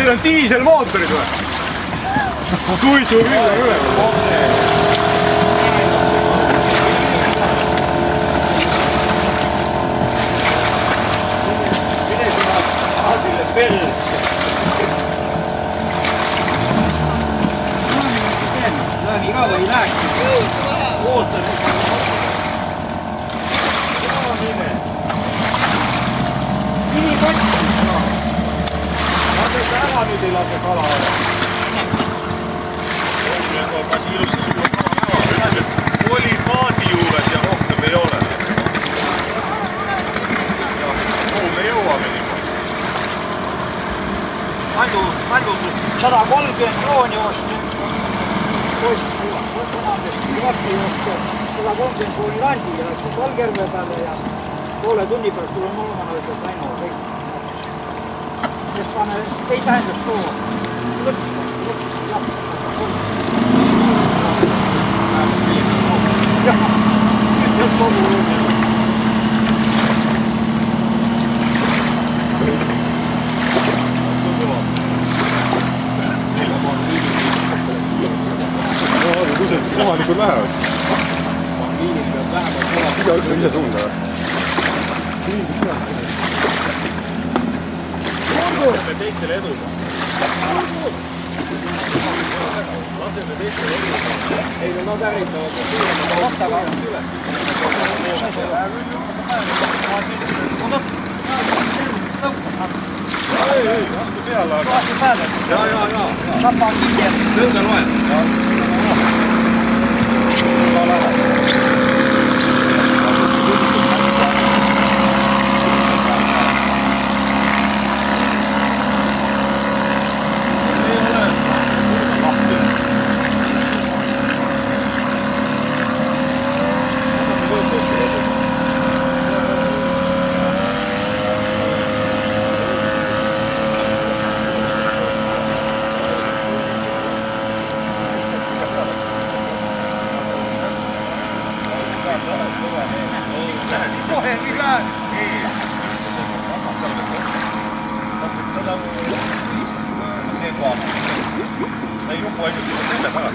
Neil on diiselmootorid või? Suitsu küll üle. Lõõmi ka või läheks? Ootan. Lase sa ära nüüd ei lase kala ära. Kasi ilusti sulle kala näha. Ütles, et oli paadi juures ja rohkem ei ole. Kuhu me jõuame niimoodi? Palju 130 krooni ostnud. Poisti joosta 130 krooni randi ja läks Valgerve peale ja poole tunni pärast tuleb Mulmana ütleb Väino kõik. Kes pane ei tähendas too. Lõpsa. Jah, nüüd kogu lõpsa. Kohalikud lähevad. Igaüks on ise tunda. Laseme teistele edu. Laseme teistele edu. Ei, no säritavad. Ei, astu peale. Astu peale. Ja. Tapa on kiies. Tõnda loen. Kohe ei lähe. See koha. Ei nuku ainult selle taga.